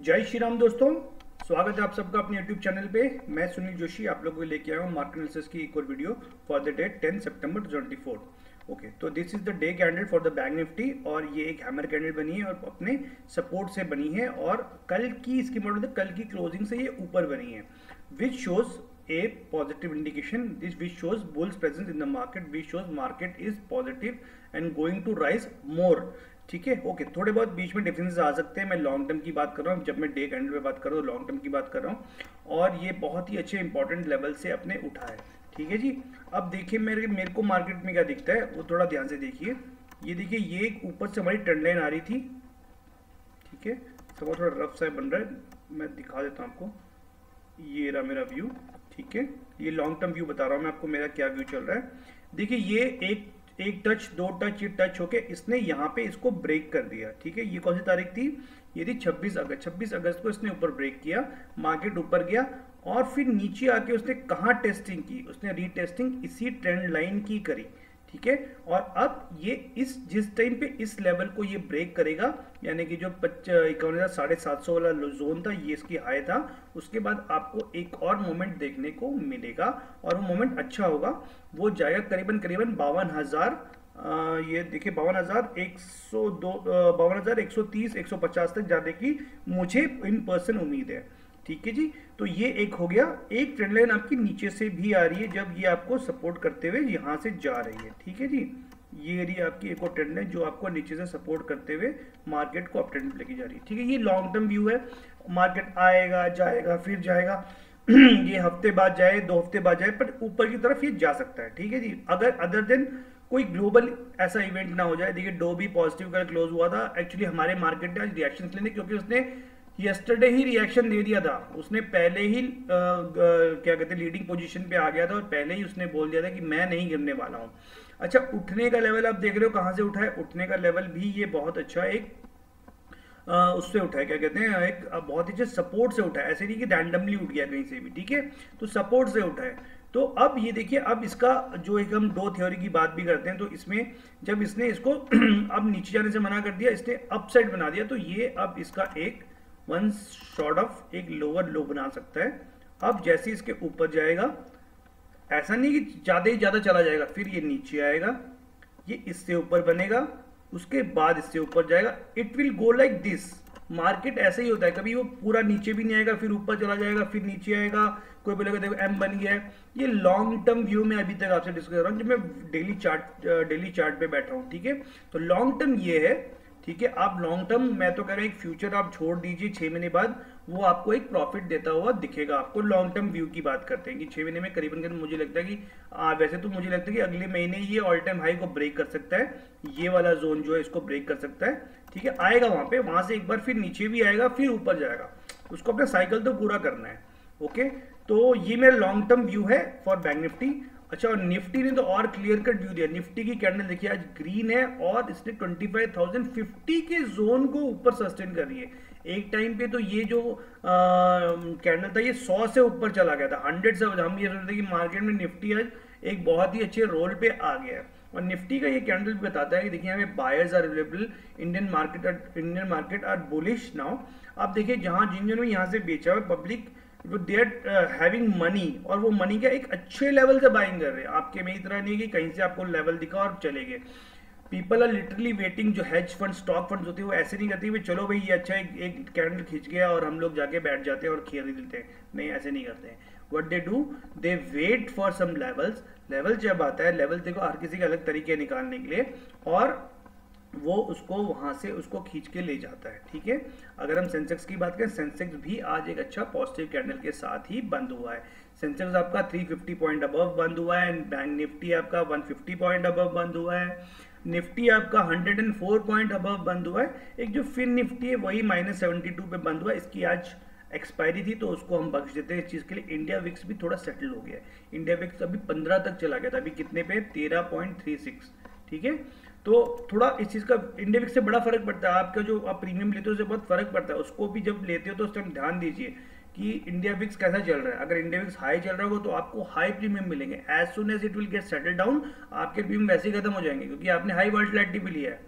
जय श्री राम दोस्तों, स्वागत है आप सबका अपने YouTube चैनल पे। मैं सुनील जोशी आप लोगों को लेके आया हूँ मार्केट एनालिसिस की एक और वीडियो फॉर द डेट 10 सितंबर 2024। ओके, तो this is the day candle for the bank Nifty और ये एक हैमर कैंडल बनी है और अपने सपोर्ट से बनी है और कल की इसकी मॉडल कल की क्लोजिंग से ये ऊपर बनी है, which shows a positive indication, this which shows bulls presence in the market, which shows market is positive and going to rise more। ठीक है, ओके, थोड़े बहुत बीच में डिफरेंसेस आ सकते हैं। मैं लॉन्ग टर्म की बात कर रहा हूँ, जब मैं डे कैंडल पे बात कर रहा हूँ लॉन्ग टर्म की बात कर रहा हूँ और ये बहुत ही अच्छे इंपॉर्टेंट लेवल से अपने उठा है। ठीक है जी, अब देखिए मेरे को मार्केट में क्या दिखता है वो थोड़ा ध्यान से देखिए। ये देखिए, ये एक ऊपर से हमारी ट्रेंड लाइन आ रही थी। ठीक है, सब थोड़ा रफ सा बन रहा है, मैं दिखा देता हूँ आपको। ये रहा मेरा व्यू। ठीक है, ये लॉन्ग टर्म व्यू बता रहा हूँ मैं आपको, मेरा क्या व्यू चल रहा है। देखिए, ये एक टच, दो टच, ये टच होके इसने यहाँ पे इसको ब्रेक कर दिया। ठीक है, ये कौन सी तारीख थी? ये थी 26 अगस्त। 26 अगस्त को इसने ऊपर ब्रेक किया, मार्केट ऊपर गया और फिर नीचे आके उसने कहाँ टेस्टिंग की? उसने रीटेस्टिंग इसी ट्रेंड लाइन की करी। ठीक है, और अब ये जिस टाइम पे इस लेवल को ये ब्रेक करेगा, यानी कि जो 51,750 वाला जोन था, ये इसकी हाई था, उसके बाद आपको एक और मोमेंट देखने को मिलेगा और वो मोमेंट अच्छा होगा। वो जाएगा करीबन 52,000, ये देखिए 52,102, 52,130, 150 तक जाने की मुझे इन पर्सन उम्मीद है। ठीक है जी, तो ये एक हो गया। एक ट्रेंड लाइन आपकी नीचे से भी आ रही है, जब ये आपको सपोर्ट करते हुए यहाँ से जा रही है। ठीक है जी, ये रही आपकी एक और ट्रेंड लाइन जो आपको नीचे से सपोर्ट करते हुए मार्केट को अप ट्रेंड पे लेके जा रही है। ठीक है, ये लॉन्ग टर्म व्यू है। मार्केट आएगा, जाएगा, फिर जाएगा ये हफ्ते बाद जाए, 2 हफ्ते बाद जाए, पर ऊपर की तरफ ये जा सकता है। ठीक है जी, अगर अदर देन कोई ग्लोबल ऐसा इवेंट ना हो जाए। देखिए, डो भी पॉजिटिव का क्लोज हुआ था। एक्चुअली हमारे मार्केट ने आज रिएक्शन लेने, क्योंकि उसने यस्टरडे ही रिएक्शन दे दिया था। उसने पहले ही क्या कहते हैं, लीडिंग पोजीशन पे आ गया था और पहले ही उसने बोल दिया था कि मैं नहीं गिरने वाला हूं। अच्छा, उठने का लेवल आप देख रहे हो कहां से उठा है। उठने का लेवल भी ये बहुत अच्छा एक उससे उठा है, क्या कहते हैं, एक बहुत ही सपोर्ट से उठा है। ऐसे नहीं कि रैंडमली उठ गया कहीं से भी। ठीक है, तो सपोर्ट से उठा है। तो अब ये देखिए, अब इसका जो एक हम डो थ्योरी की बात भी करते हैं, तो इसमें जब इसने इसको अब नीचे जाने से मना कर दिया, इसने अपसाइड बना दिया, तो ये अब इसका एक वन शॉर्ट ऑफ एक लोअर लो बना सकता है। अब जैसे इसके ऊपर जाएगा, ऐसा नहीं कि ज्यादा ही ज्यादा चला जाएगा, फिर ये नीचे आएगा, ये इससे ऊपर बनेगा, उसके बाद इससे ऊपर जाएगा। It will go like this. Market ऐसे ही होता है, कभी वो पूरा नीचे भी नहीं आएगा, फिर ऊपर चला जाएगा, फिर नीचे आएगा। कोई बोलेगा देखो एम बन गया है। ये लॉन्ग टर्म व्यू में अभी तक आपसे डिस्कस कर रहा हूँ, जब मैं डेली चार्ट पे बैठा हूँ। ठीक है, तो लॉन्ग टर्म ये है। ठीक है, आप लॉन्ग टर्म, मैं तो कह रहा हूँ एक फ्यूचर आप छोड़ दीजिए, 6 महीने बाद वो आपको एक प्रॉफिट देता हुआ दिखेगा। आपको लॉन्ग टर्म व्यू की बात करते हैं कि 6 महीने में करीबन मुझे लगता है कि वैसे तो मुझे लगता है कि अगले महीने ये ऑल टाइम हाई को ब्रेक कर सकता है। ये वाला जोन जो है इसको ब्रेक कर सकता है। ठीक है, आएगा वहां पे, वहां से एक बार फिर नीचे भी आएगा, फिर ऊपर जाएगा। उसको अपना साइकिल तो पूरा करना है। ओके, तो ये मेरा लॉन्ग टर्म व्यू है फॉर बैंक निफ्टी। अच्छा, और निफ्टी ने तो और क्लियर कट व्यू दिया। निफ्टी की कैंडल देखिए आज ग्रीन है और इसने 25,050 के जोन को ऊपर सस्टेन कर रही है। एक टाइम पे तो ये जो कैंडल था ये 100 से ऊपर चला गया था, 100 से। हम ये सोचते थे कि मार्केट में निफ्टी आज एक बहुत ही अच्छे रोल पे आ गया है। और निफ्टी का ये कैंडल भी बताता है कि देखिए हमें buyers are available, Indian market are bullish now. आप देखिए, जहां जिन यहाँ से बेचा हुआ public, they are having money, और वो मनी का एक अच्छे लेवल से बाइंग कर रहे हैं। आपके में इतना नहीं कि कहीं से आपको लेवल दिखा और चले गए। People are literally waiting. जो हेज फंड, स्टॉक फंड होते हैं, वो ऐसे नहीं करते चलो भाई ये अच्छा एक कैंडल खींच गया और हम लोग जाके बैठ जाते हैं और खरीद लेते हैं। नहीं, ऐसे नहीं करते हैं। What they do, they wait for some levels. Level जब आता है, लेवल देखो हर किसी के अलग तरीके निकालने के लिए, और वो उसको वहां से उसको खींच के ले जाता है। ठीक है, अगर हम सेंसेक्स की बात करें, सेंसेक्स भी आज एक अच्छा पॉजिटिव कैंडल के साथ ही बंद हुआ है। सेंसेक्स आपका 350 पॉइंट अबव बंद हुआ है एंड बैंक निफ्टी आपका 150 पॉइंट अबव बंद हुआ है। निफ्टी आपका 104 पॉइंट अबव बंद हुआ है। एक जो फिन निफ्टी है वही -72 पे बंद हुआ है। इसकी आज एक्सपायरी थी तो उसको हम बख्श देते हैं इस चीज के लिए। इंडिया विक्स भी थोड़ा सेटल हो गया है। इंडिया विक्स अभी 15 तक चला गया था, अभी कितने पे? 13.36। ठीक है, तो थोड़ा इस चीज का इंडिया विक्स से बड़ा फर्क पड़ता है। आपका जो आप प्रीमियम लेते हो उससे बहुत फर्क पड़ता है। उसको भी जब लेते हो तो उस टाइम ध्यान दीजिए कि इंडिया विक्स कैसा चल रहा है। अगर इंडिया विक्स हाई चल रहा होगा तो आपको हाई प्रीमियम मिलेंगे। As soon as it will get settle down, आपके प्रीमियम वैसे ही खत्म हो जाएंगे, क्योंकि आपने हाई वॉलेटिलिटी भी लिया है।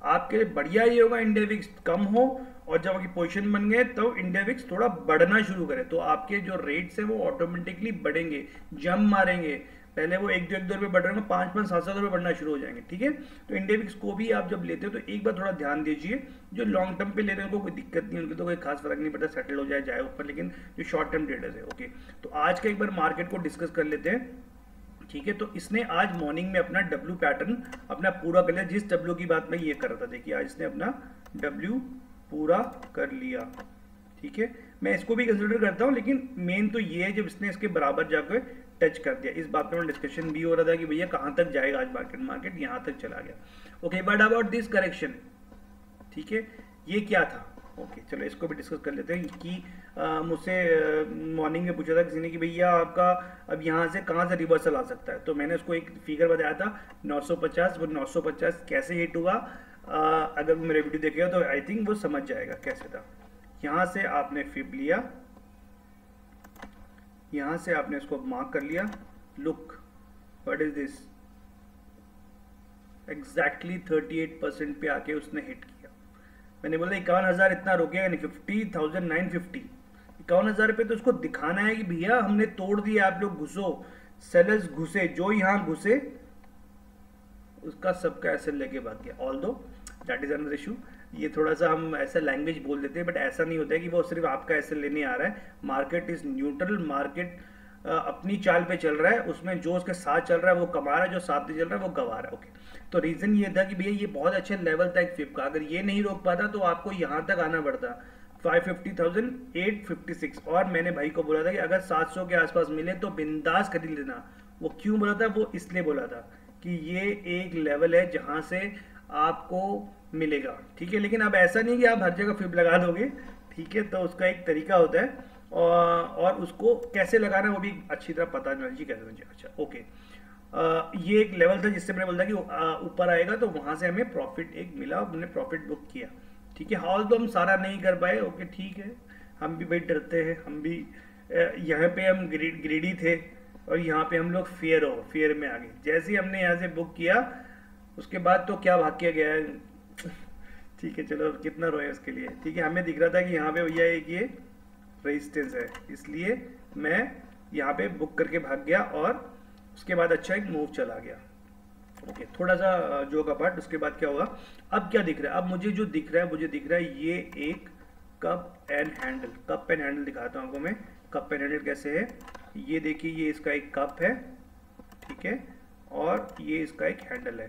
आपके लिए बढ़िया ये होगा इंडिया विक्स कम हो और जब आपकी पोजीशन बन गए तो इंडिया विक्स थोड़ा बढ़ना शुरू करे तो आपके जो रेट्स है वो ऑटोमेटिकली बढ़ेंगे, जंप मारेंगे। पहले वो 1-2 रुपये बढ़ रहे हैं, 5-5, 7-7 रुपये बढ़ना शुरू हो जाएंगे, ठीक है। तो इंडिया विक्स को भी आप जब लेते हो तो एक बार थोड़ा ध्यान दीजिए, जो लॉन्ग टर्म पे ले रहे हैं उनको कोई दिक्कत नहीं, उनको तो कोई खास फर्क नहीं पड़ता, सेटल हो जाए ऊपर, लेकिन जो शॉर्ट टर्म ट्रेडर्स है, ओके। तो आज का एक बार मार्केट को डिस्कस कर लेते हैं, ठीक है। तो इसने आज मॉर्निंग में अपना डब्ल्यू पैटर्न अपना पूरा कर लिया, जिस डब्ल्यू की बात मैं ये कर रहा था, देखिए आज इसने अपना डब्ल्यू पूरा कर लिया, ठीक है। मैं इसको भी कंसिडर करता हूँ, लेकिन मेन तो ये है जब इसने इसके बराबर जाकर टच कर दिया। इस बात पर डिस्कशन भी हो रहा था कि भैया कहाँ तक जाएगा आज मार्केट यहाँ तक चला गया, okay. But about this correction, ठीक है, ये क्या था, ओके। चलो इसको भी डिस्कस कर लेते हैं कि मुझसे मॉर्निंग में पूछा था किसी ने कि भैया आपका अब यहाँ से कहाँ से रिवर्सल आ सकता है, तो मैंने उसको एक फिगर बताया था 950। वो 950 कैसे हिट हुआ, अगर मेरे वीडियो देखेगा तो आई थिंक वो समझ जाएगा कैसे था। यहाँ से आपने फिब लिया, यहाँ से आपने इसको मार्क कर लिया, look what is this, exactly 38% पे आके उसने हिट किया। मैंने बोला 51,000 इतना रोकेगा नहीं, 50,950, 51,000 रुपये तो उसको दिखाना है कि भैया हमने तोड़ दिया, आप लोग घुसो, सेलर्स घुसे, जो यहाँ घुसे उसका सबका एसेट लेके भाग गया। ऑल दो दैट इज अनदर इशू, ये थोड़ा सा हम ऐसा लैंग्वेज बोल देते हैं, बट ऐसा नहीं होता है कि वो सिर्फ आपका एसेट लेने आ रहा है। मार्केट इज न्यूट्रल, मार्केट अपनी चाल पे चल रहा है, उसमें जो उसके साथ चल रहा है वो कमा रहा है, जो साथ नहीं चल रहा है वो गवा रहा है, ओके। तो रीजन ये था कि भैया ये बहुत अच्छा लेवल था एक फिप का, अगर ये नहीं रोक पाता तो आपको यहाँ तक आना पड़ता 550,856। और मैंने भाई को बोला था कि अगर 700 के आसपास मिले तो बिंदास खरीद लेना। वो क्यों बोला था, वो इसलिए बोला था कि ये एक लेवल है जहां से आपको मिलेगा, ठीक है। लेकिन अब ऐसा नहीं कि आप हर जगह फिप लगा दोगे, ठीक है। तो उसका एक तरीका होता है और उसको कैसे लगाना है वो भी अच्छी तरह पता होना चाहिए, कैसे होना चाहिए। अच्छा, ओके। ये एक लेवल था जिससे मैंने बोला कि ऊपर आएगा, तो वहां से हमें प्रॉफिट एक मिला, हमने प्रॉफिट बुक किया, ठीक है। हाल तो हम सारा नहीं कर पाए, ओके, ठीक है। हम भी भाई डरते हैं, हम भी यहाँ पे हम ग्रीडी थे और यहाँ पे हम लोग फियर में आ गए। जैसे ही हमने यहाँ से बुक किया उसके बाद तो क्या भाग के गया है ठीक है, चलो कितना रोए उसके लिए, ठीक है। हमें दिख रहा था कि यहाँ पे भैया एक ये रेजिस्टेंस है, इसलिए मैं यहाँ पे बुक करके भाग गया और उसके बाद अच्छा एक मूव चला गया, ओके। थोड़ा सा जो का पार्ट, उसके बाद क्या होगा, अब क्या दिख रहा है, अब मुझे जो दिख रहा है, मुझे दिख रहा है ये एक कप एंड हैंडल दिखाता हूँ आपको मैं। कप एंड हैंडल कैसे है, ये देखिए, ये इसका एक कप है, ठीक है, और ये इसका एक हैंडल है,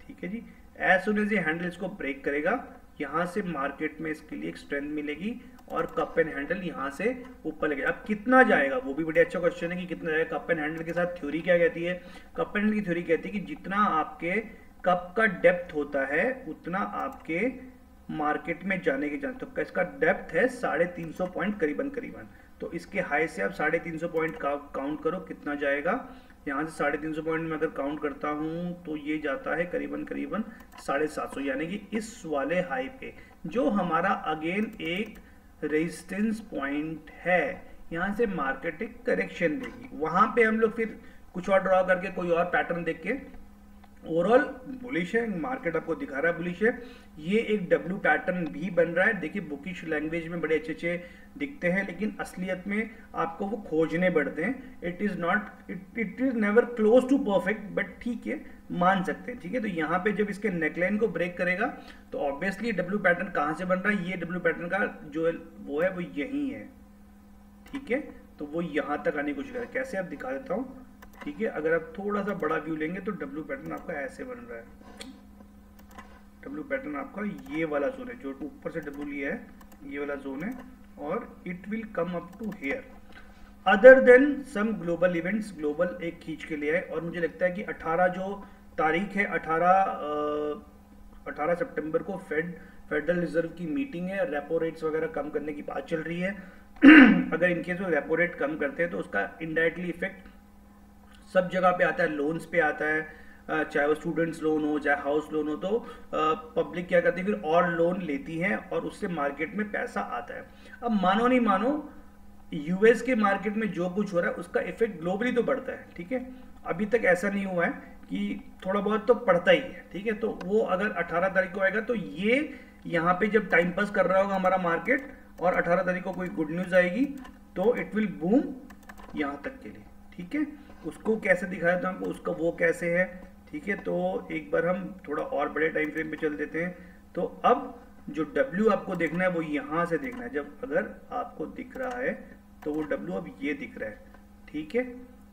ठीक है जी। एज सुन एज ये हैंडल इसको ब्रेक करेगा, यहाँ से मार्केट में इसके लिए एक स्ट्रेंथ मिलेगी और कप एंड हैंडल यहाँ से ऊपर लगेगा। अब कितना जाएगा वो भी बड़ा अच्छा क्वेश्चन है कि कितना जाएगा। कप एंड हैंडल के साथ थ्योरी क्या कहती है, कप एंड हैंडल की थ्योरी कहती है कि जितना आपके कप का डेप्थ होता है उतना आपके मार्केट में जाने के चांस। तो इसका डेप्थ है 350 पॉइंट करीबन, तो इसके हाई से आप 350 पॉइंट काउंट करो कितना जाएगा। यहाँ से 350 पॉइंट में अगर काउंट करता हूँ तो ये जाता है करीबन 750, यानी कि इस वाले हाई पे जो हमारा अगेन एक रेजिस्टेंस पॉइंट है, यहाँ से मार्केट एक करेक्शन देगी। वहां पे हम लोग फिर कुछ और ड्रॉ करके कोई और पैटर्न देख के ओवरऑल बुलिश है, मार्केट आपको दिखा रहा है बुलिश है। ये एक डब्ल्यू पैटर्न भी बन रहा है, देखिए बुकिश लैंग्वेज में बड़े अच्छे दिखते हैं, लेकिन असलियत में आपको वो खोजने पड़ते हैं। It is never close to perfect, but ठीक है, मान सकते हैं, ठीक है। तो यहाँ पे जब इसके नेकलाइन को ब्रेक करेगा तो ऑब्वियसली डब्ल्यू पैटर्न कहाँ से बन रहा है, ये डब्ल्यू पैटर्न का जो वो है वो यही है, ठीक है। तो वो यहाँ तक आने की कोशिश करें, कैसे आप दिखा देता हूँ, ठीक है। अगर आप थोड़ा सा बड़ा व्यू लेंगे तो डब्ल्यू पैटर्न आपका ऐसे बन रहा है। डब्ल्यू पैटर्न आपका ये वाला जोन है, जो ऊपर से डब्ल्यू लिया है, ये वाला जोन है, और it will come up to here. Other than some global events, global एक खींच के लिए है। और मुझे लगता है कि 18 जो तारीख है, 18 सितंबर को फेडरल रिजर्व की मीटिंग है, रेपो रेट्स वगैरह कम करने की बात चल रही है। अगर इनकेस वो रेपो रेट कम करते हैं तो उसका इनडायरेक्टली इफेक्ट सब जगह पे आता है, लोन्स पे आता है, चाहे वो स्टूडेंट्स लोन हो चाहे हाउस लोन हो। तो पब्लिक क्या करती है, फिर और लोन लेती है और उससे मार्केट में पैसा आता है। अब मानो नहीं मानो, यूएस के मार्केट में जो कुछ हो रहा है उसका इफेक्ट ग्लोबली तो बढ़ता है, ठीक है। अभी तक ऐसा नहीं हुआ है कि थोड़ा बहुत तो पड़ता ही है, ठीक है। तो वो अगर 18 तारीख को आएगा तो ये यहाँ पे जब टाइम पास कर रहा होगा हमारा मार्केट और 18 तारीख को कोई गुड न्यूज आएगी तो इट विल बूम यहाँ तक के लिए, ठीक है। उसको कैसे दिखाया था हमको, उसका वो कैसे है, ठीक है। तो एक बार हम थोड़ा और बड़े टाइम फ्रेम पे चल देते हैं। तो अब जो W आपको देखना है वो यहाँ से देखना है। जब अगर आपको दिख रहा है तो वो W अब ये दिख रहा है, ठीक है।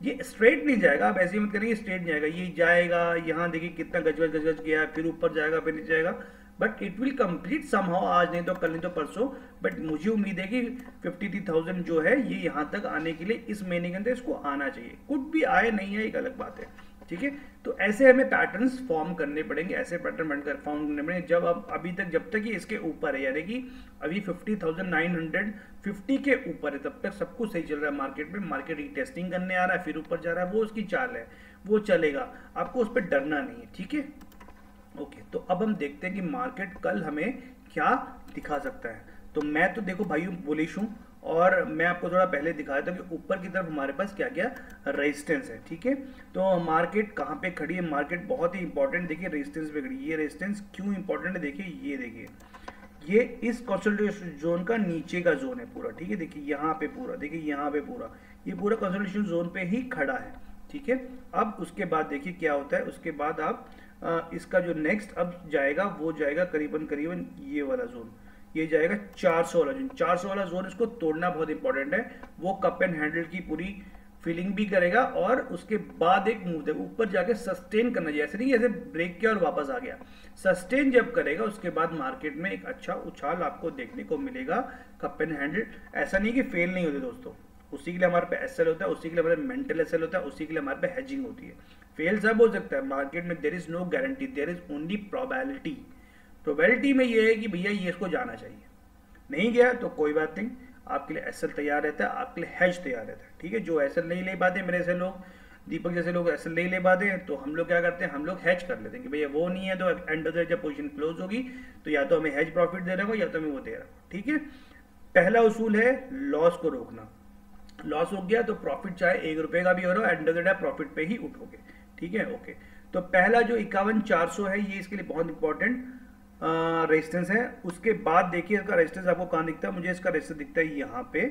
ये स्ट्रेट नहीं जाएगा, आप ऐसे ही मत करिए, स्ट्रेट नहीं जाएगा, ये जाएगा यहाँ देखिए कितना गजगज गजगज गया, फिर ऊपर जाएगा फिर नीचे जाएगा, but it will complete somehow, आज नहीं तो कल नहीं तो परसों। बट मुझे उम्मीद है कि 53,000 जो है ये यहाँ तक आने के लिए इस महीने के अंदर इसको आना चाहिए। कुछ भी आए नहीं है एक अलग बात है, ठीक है। तो ऐसे हमें पैटर्न्स फॉर्म करने पड़ेंगे, ऐसे पैटर्न बनकर फॉर्म करने पड़ेंगे जब अब अभी तक जब तक ये इसके ऊपर है, यानी कि अभी 50,950 के ऊपर है तब तक सब कुछ सही चल रहा है मार्केट में। मार्केट रीटेस्टिंग करने आ रहा है फिर ऊपर जा रहा है, वो उसकी चाल है, वो चलेगा, आपको उस पर डरना नहीं है, ठीक है। ओके, तो अब हम देखते हैं कि मार्केट कल हमें क्या दिखा सकता है। तो मैं तो देखो भाइयों बुलिश हूं और मैं आपको थोड़ा पहले दिखाया था कि ऊपर की तरफ हमारे पास क्या क्या रेजिस्टेंस है, ठीक है। तो मार्केट कहाँ पे खड़ी है, मार्केट बहुत ही इंपॉर्टेंट, देखिए रेजिस्टेंस पे खड़ी है। ये रेजिस्टेंस क्यों इंपॉर्टेंट है, देखिए ये देखिए, ये इस कंसोलिडेशन जोन का नीचे का जोन है पूरा, ठीक है। देखिए यहाँ पे पूरा, देखिए यहाँ पे पूरा, ये पूरा कंसोलिडेशन जोन पे ही खड़ा है, ठीक है। अब उसके बाद देखिए क्या होता है, उसके बाद आप इसका जो नेक्स्ट अब जाएगा वो जाएगा करीबन करीबन ये वाला जोन, ये जाएगा 400 वाला जोन। 400 वाला जोन इसको तोड़ना बहुत इंपॉर्टेंट है, वो कप एंड हैंडल की पूरी फीलिंग भी करेगा और उसके बाद एक मूव देगा ऊपर जाके सस्टेन करना चाहिए, ऐसे नहीं ऐसे ब्रेक किया और वापस आ गया। सस्टेन जब करेगा उसके बाद मार्केट में एक अच्छा उछाल आपको देखने को मिलेगा। कप एंड हैंडल ऐसा नहीं कि फेल नहीं होते दोस्तों, उसी के लिए हमारे पे एसएल होता है, उसी के लिए हमारे मेंटल एसएल होता है, उसी के लिए हमारे पे हेजिंग होती है। फेल सब हो सकता है मार्केट में, there is no guarantee, there is only probability. Probability में ये है कि भैया ये इसको जाना चाहिए, नहीं गया तो कोई बात नहीं, आपके लिए एसएल तैयार रहता है, आपके लिए हेज तैयार रहता है, ठीक है। जो एसएल नहीं ले पाते, मेरे ऐसे लोग दीपक जैसे लोग एसएल नहीं ले पाते हैं, तो हम लोग क्या करते हैं, हम लोग हेज कर लेते हैं कि भैया वो नहीं है तो एंड ऑफ द जब पोजीशन क्लोज होगी तो या तो हमें हेज प्रॉफिट दे रहा हो या तो हमें वो दे रहा हो, ठीक है। पहला उसूल है लॉस को रोकना, लॉस हो गया तो प्रॉफिट चाहे 1 रुपए का भी हो रहा हो, end of the day profit पे ही उठोगे, ठीक है। ओके, तो पहला जो 51,400 है ये इसके लिए बहुत इंपॉर्टेंट रेजिस्टेंस है। उसके बाद देखिए इसका रेजिस्टेंस आपको कहाँ दिखता है, मुझे इसका रेजिस्टेंस दिखता है यहाँ पे,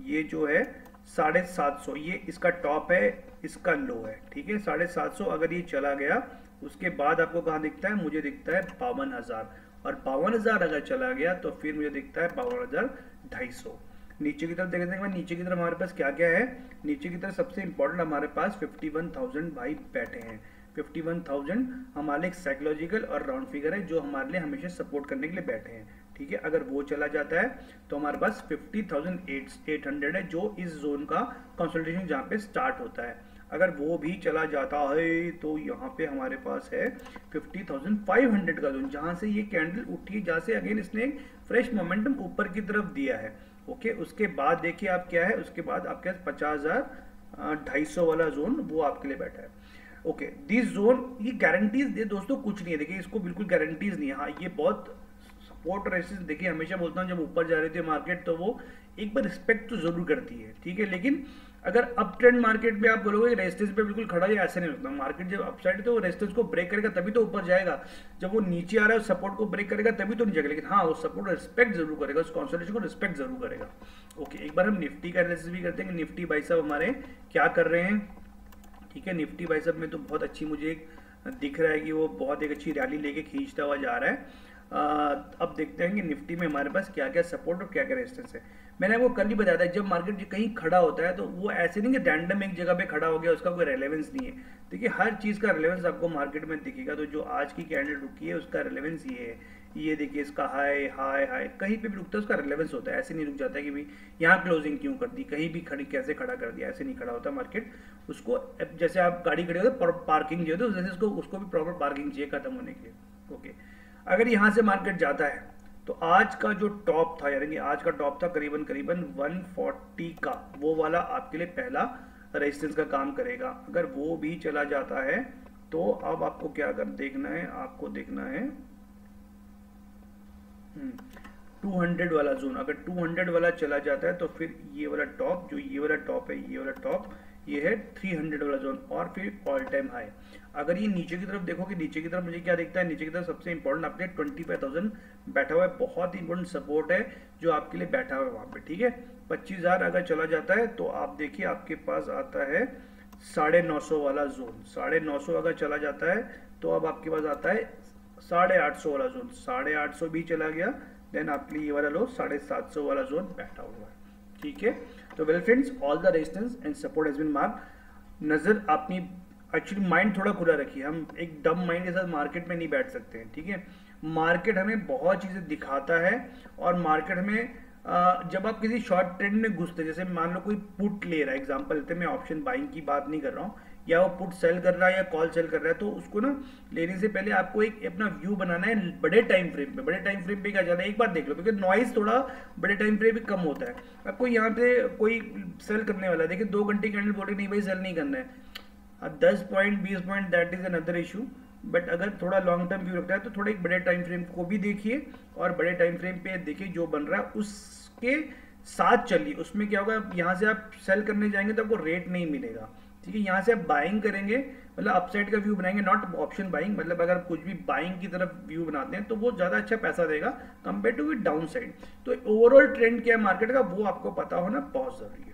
ये जो है 750, ये इसका टॉप है, इसका लो है, ठीक है। 750 अगर ये चला गया उसके बाद आपको कहाँ दिखता है, मुझे दिखता है 52,000, और 52,000 अगर चला गया तो फिर मुझे दिखता है 52,250। नीचे की तरफ देखते हैं, नीचे की तरफ हमारे पास क्या क्या है, नीचे की तरफ सबसे इंपॉर्टेंट हमारे पास 51,000 भाई बैठे हैं। 51,000 हमारे लिए साइकोलॉजिकल और राउंड फिगर है जो हमारे लिए हमेशा सपोर्ट करने के लिए बैठे हैं, ठीक है। अगर वो चला जाता है तो हमारे पास 50,800 है जो इस जोन का कंसल्टेशन जहाँ पे स्टार्ट होता है। अगर वो भी चला जाता है तो यहाँ पे हमारे पास है 50,500 का जोन, जहाँ से ये कैंडल उठी, जहाँ से अगेन इसने एक फ्रेश मोमेंटम ऊपर की तरफ दिया है। ओके, उसके बाद देखिए आप क्या है, उसके बाद आपके पास 50,250 वाला जोन वो आपके लिए बैठा है। ओके, दिस जोन ये गारंटीज दे दोस्तों कुछ नहीं है, देखिए इसको बिल्कुल गारंटीज नहीं है। हाँ, ये बहुत सपोर्ट रेसिस, देखिए हमेशा बोलता हूँ जब ऊपर जा रही थी मार्केट तो वो एक बार रिस्पेक्ट तो जरूर करती है, ठीक है। लेकिन अगर अप ट्रेंड मार्केट में आप बोलोगे रेजिस्टेंस पे बिल्कुल खड़ा है, ऐसे नहीं होता। मार्केट जब अपसाइड है तो वो रेजिस्टेंस को ब्रेक करेगा तभी तो ऊपर जाएगा, जब वो नीचे आ रहा है सपोर्ट को ब्रेक करेगा तभी तो नहीं जाएगा। लेकिन हाँ, वो सपोर्ट रिस्पेक्ट जरूर करेगा, उस कंसोलिडेशन को रिस्पेक्ट जरूर करेगा। ओके, एक बार हम निफ्टी का एनालिसिस भी करते हैं कि निफ्टी भाई साहब हमारे क्या कर रहे हैं, ठीक है। निफ्टी भाई साहब में तो बहुत अच्छी मुझे दिख रहा है कि वो बहुत एक अच्छी रैली लेके खींचता हुआ जा रहा है। अब देखते हैं कि निफ्टी में हमारे पास क्या क्या सपोर्ट और क्या क्या रेजिस्टेंस है। मैंने आपको कल ही बताया था जब मार्केट कहीं खड़ा होता है तो वो ऐसे नहीं कि रैंडम एक जगह पे खड़ा हो गया, उसका कोई रेलेवेंस नहीं है। देखिए हर चीज़ का रेलेवेंस आपको मार्केट में दिखेगा। तो जो आज की कैंडल रुकी है उसका रेलेवेंस ये है, ये देखिए इसका हाई हाई हाई कहीं पे भी रुकता है उसका रेलेवेंस होता है। ऐसे नहीं रुक जाता है कि भाई यहाँ क्लोजिंग क्यों कर दी, कहीं भी खड़ी कैसे खड़ा कर दिया, ऐसे नहीं खड़ा होता मार्केट। उसको जैसे आप गाड़ी खड़ी होते पार्किंग चाहिए होती है जैसे उसको भी प्रॉपर पार्किंग चाहिए खत्म होने के लिए। ओके, अगर यहाँ से मार्केट जाता है तो आज का जो टॉप था, यानी आज का टॉप था करीबन करीबन 140 का, वो वाला आपके लिए पहला रेजिस्टेंस का काम करेगा। अगर वो भी चला जाता है तो अब आपको क्या कर देखना है, आपको देखना है 200 वाला जोन। अगर 200 वाला चला जाता है तो फिर ये वाला टॉप, जो ये वाला टॉप है, ये वाला टॉप ये है 300 वाला जोन और फिर ऑल टाइम हाई। अगर ये नीचे की तरफ देखो कि नीचे की तरफ मुझे क्या दिखता है, नीचे की तरफ सबसे इंपॉर्टेंट अपडेट 25,000 बैठा हुआ है, बहुत ही इंपॉर्टेंट सपोर्ट है जो आपके लिए बैठा हुआ है वहां पे, ठीक है। 25,000 अगर चला जाता है तो आप देखिए आपके पास आता है 950 वाला जोन, 950 अगर चला जाता है तो अब आपके पास आता है 850 वाला जोन, 850 भी चला गया, देन आपके लिए ये वाला लो 750 वाला जोन बैठा हुआ है, ठीक है। तो well friends, all the resistance and support has been marked. नजर अपनी एक्चुअली माइंड थोड़ा खुला रखिए, हम एक डम माइंड के साथ मार्केट में नहीं बैठ सकते हैं, ठीक है। मार्केट हमें बहुत चीजें दिखाता है और मार्केट में जब आप किसी शॉर्ट ट्रेंड में घुसते, जैसे मान लो कोई पुट ले रहा है, एग्जांपल लेते हैं, मैं ऑप्शन बाइंग की बात नहीं कर रहा हूँ, या वो पुट सेल कर रहा है या कॉल सेल कर रहा है, तो उसको ना लेने से पहले आपको एक अपना व्यू बनाना है बड़े टाइम फ्रेम पे। बड़े टाइम फ्रेम पे क्या जाना है, एक बार देख लो, क्योंकि नॉइज थोड़ा बड़े टाइम फ्रेम पे कम होता है। आपको यहाँ पे कोई सेल करने वाला है, देखिए 2 घंटे कैंडल बोल रही नहीं भाई सेल नहीं करना है, 10 point 20 point that is another issue, but अगर थोड़ा लॉन्ग टर्म व्यू रखता है तो थोड़ा एक बड़े टाइम फ्रेम को भी देखिए और बड़े टाइम फ्रेम पे देखिए जो बन रहा है उसके साथ चलिए। उसमें क्या होगा, यहाँ से आप सेल करने जाएंगे तो आपको रेट नहीं मिलेगा, ठीक है। यहाँ से आप बाइंग करेंगे, मतलब अपसाइड का व्यू बनाएंगे, नॉट ऑप्शन बाइंग, मतलब अगर कुछ भी बाइंग की तरफ व्यू बनाते हैं तो वो ज्यादा अच्छा पैसा देगा compare to with down side. तो ओवरऑल ट्रेंड क्या है मार्केट का वो आपको पता होना बहुत जरूरी है,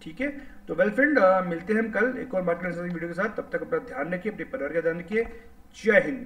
ठीक है। तो वेल फ्रेंड, मिलते हैं हम कल एक और मार्केट वीडियो के साथ, तब तक अपना ध्यान रखिए, अपने परिवार का ध्यान रखिए। जय हिंद।